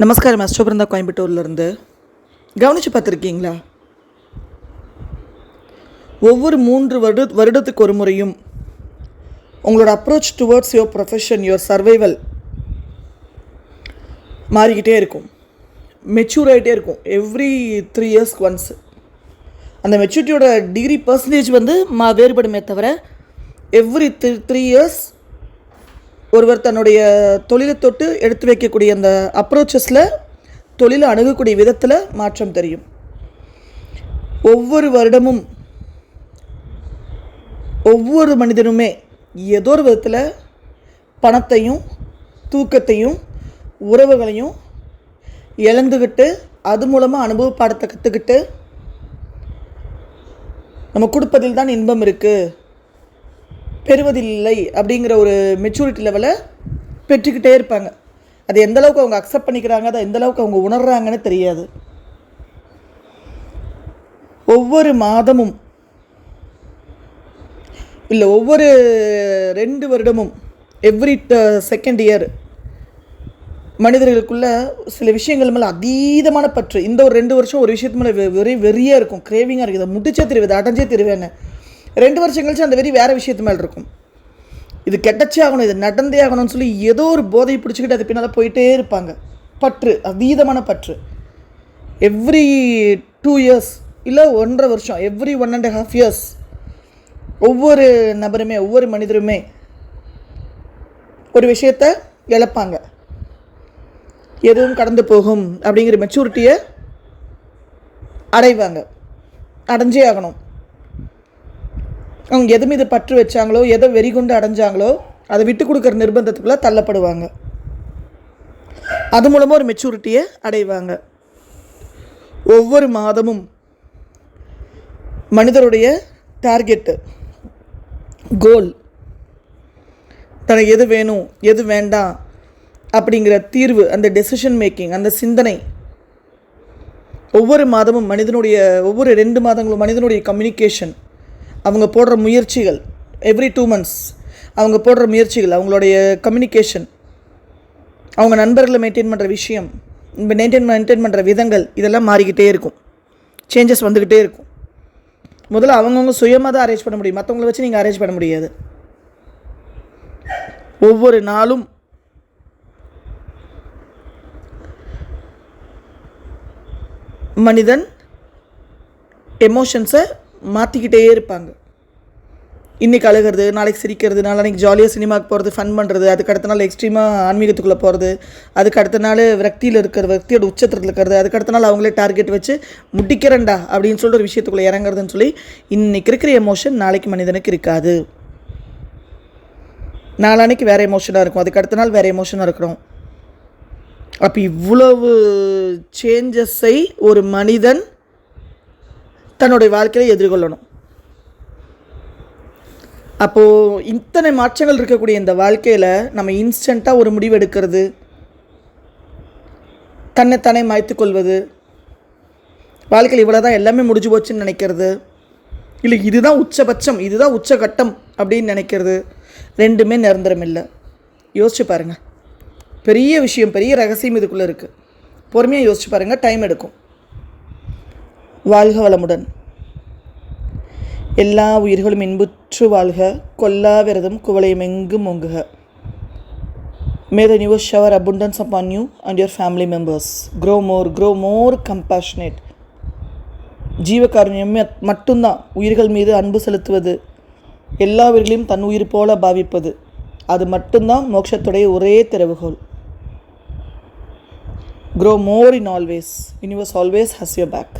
நமஸ்காரம். அஷ்டபிருந்தா கோயம்புத்தூர்லேருந்து. கவனித்து பார்த்துருக்கீங்களா? ஒவ்வொரு 3 வருடத்துக்கு ஒரு முறையும் உங்களோட approach towards your profession, your survival மாறிக்கிட்டே இருக்கும், மெச்சூர் ஆகிட்டே இருக்கும். எவ்ரி 3 இயர்ஸ்க்கு ஒன்ஸ் அந்த மெச்சூரிட்டியோட டிகிரி பர்சன்டேஜ் வேறுபடுமே தவிர எவ்ரி 3 இயர்ஸ் ஒருவர் தன்னுடைய தொழிலை தொட்டு எடுத்து வைக்கக்கூடிய அந்த அப்ரோச்சஸில், தொழிலை அணுகக்கூடிய விதத்தில் மாற்றம் தெரியும். ஒவ்வொரு வருடமும் ஒவ்வொரு மனிதனுமே ஏதோ ஒரு விதத்தில் பணத்தையும் தூக்கத்தையும் உறவுகளையும் இழந்துக்கிட்டு, அது மூலமாக அனுபவ பாடத்தை கற்றுக்கிட்டு, நம்ம கொடுப்பதில் தான் இன்பம் இருக்குது, பெறுவதில்லை அப்படிங்கிற ஒரு மெச்சூரிட்டி லெவலை பெற்றுக்கிட்டே இருப்பாங்க. அது எந்தளவுக்கு அவங்க அக்செப்ட் பண்ணிக்கிறாங்க, அதை எந்தளவுக்கு அவங்க உணர்கிறாங்கன்னு தெரியாது. ஒவ்வொரு மாதமும் இல்லை, ஒவ்வொரு 2 வருடமும், எவ்ரி செகண்ட் இயர் மனிதர்களுக்குள்ள சில விஷயங்கள் மேலே அதீதமான பற்று. இந்த ஒரு 2 வருஷம் ஒரு விஷயத்து மேலே வெறியாக இருக்கும், கிரேவிங்காக இருக்குது, இதை முடிச்சே திருவேன், அடைஞ்சே திருவேன்னு. 2 வருஷம் கழிச்சு அந்த வெறி வேறு விஷயத்து மேலே இருக்கும். இது கெட்டச்சே ஆகணும், இது நடந்தே ஆகணும்னு சொல்லி ஏதோ ஒரு போதை பிடிச்சிக்கிட்டு அது பின்னால் போயிட்டே இருப்பாங்க. பற்று, அதீதமான பற்று. எவ்ரி 2 இயர்ஸ் இல்லை 1.5 வருஷம், எவ்ரி 1.5 இயர்ஸ் ஒவ்வொரு நபருமே, ஒவ்வொரு மனிதருமே ஒரு விஷயத்தை இழப்பாங்க. எதுவும் கடந்து போகும் அப்படிங்கிற மெச்சூரிட்டியை அடைவாங்க, அடைஞ்சே ஆகணும். அவங்க எது மீது பற்று வச்சாங்களோ, எதை வெறி கொண்டு அடைஞ்சாங்களோ, அதை விட்டு கொடுக்குற நிர்பந்தத்துக்குள்ளே தள்ளப்படுவாங்க. அது மூலமாக ஒரு மெச்சூரிட்டியை அடைவாங்க. ஒவ்வொரு மாதமும் மனிதருடைய டார்கெட்டு, கோல், தனக்கு எது வேணும் எது வேண்டாம் அப்படிங்கிற தீர்வு, அந்த டெசிஷன் மேக்கிங், அந்த சிந்தனை ஒவ்வொரு மாதமும் மனிதனுடைய, ஒவ்வொரு 2 மாதங்களும் மனிதனுடைய கம்யூனிகேஷன், அவங்க போடுற முயற்சிகள், எவ்ரி 2 months அவங்க போடுற முயற்சிகள், அவங்களுடைய கம்யூனிகேஷன், அவங்க நண்பர்களை மெயின்டைன் பண்ணுற விஷயம், மெயின்டைன் பண்ணுற விதங்கள், இதெல்லாம் மாறிக்கிட்டே இருக்கும், சேஞ்சஸ் வந்துக்கிட்டே இருக்கும். முதல்ல அவங்கவுங்க சுயமாக தான் அரேஞ்ச் பண்ண முடியும், மற்றவங்கள வச்சு நீங்கள் அரேஞ்ச் பண்ண முடியாது. ஒவ்வொரு நாளும் மனிதன் எமோஷன்ஸை மாற்றிக்கிட்டே இருப்பாங்க. இன்றைக்கி அழுகிறது, நாளைக்கு சிரிக்கிறது, நாளைக்கு ஜாலியாக சினிமாவுக்கு போகிறது, ஃபன் பண்ணுறது, அதுக்கு அடுத்த நாள் எக்ஸ்ட்ரீமாக ஆன்மீகத்துக்குள்ளே போகிறது, அதுக்கு அடுத்த நாள் விரக்தியோட உச்சத்தில் இருக்கிறது, அதுக்கு அடுத்த நாள் அவங்களே டார்கெட் வச்சு முடிக்கிறேன்டா அப்படின்னு சொல்லிட்டு ஒரு விஷயத்துக்குள்ளே இறங்குறதுன்னு சொல்லி, இன்றைக்கி இருக்கிற எமோஷன் நாளைக்கு மனிதனுக்கு இருக்காது. நாளான்னைக்கு வேறு எமோஷனாக இருக்கும், அதுக்கு அடுத்த நாள் வேறு எமோஷனாக இருக்கிறோம். அப்போ இவ்வளவு சேஞ்சஸை ஒரு மனிதன் தன்னுடைய வாழ்க்கையில் எதிர்கொள்ளணும். அப்போது இத்தனை மாற்றங்கள் இருக்கக்கூடிய இந்த வாழ்க்கையில் நம்ம இன்ஸ்டண்ட்டாக ஒரு முடிவு எடுக்கிறது, தன்னைத்தானே மாய்த்து கொள்வது, வாழ்க்கையில் இவ்வளோ தான் எல்லாமே முடிஞ்சு போச்சுன்னு நினைக்கிறது, இல்லை இதுதான் உச்சபட்சம், இதுதான் உச்சகட்டம் அப்படின்னு நினைக்கிறது, 2மே நிரந்தரம் இல்லை. யோசிச்சு பாருங்கள், பெரிய விஷயம், பெரிய ரகசியம் இதுக்குள்ளே இருக்குது. பொறுமையாக யோசிச்சு பாருங்கள், டைம் எடுக்கும். வாழ்க வளமுடன். எல்லா உயிர்களும் இன்புற்று வாழ்க, கொல்லா விரதம் குவளையும் எங்கும் ஓங்குக. May the universe shower abundance upon you and your family members. Grow more compassionate. ஜீவகாருண்யம் மட்டும்தான், உயிர்கள் மீது அன்பு செலுத்துவது, எல்லா உயிர்களையும் தன் உயிர் போல பாவிப்பது, அது மட்டும்தான் மோட்சத்துடைய ஒரே திறவுகோல். Grow more in always. Universe always has your back.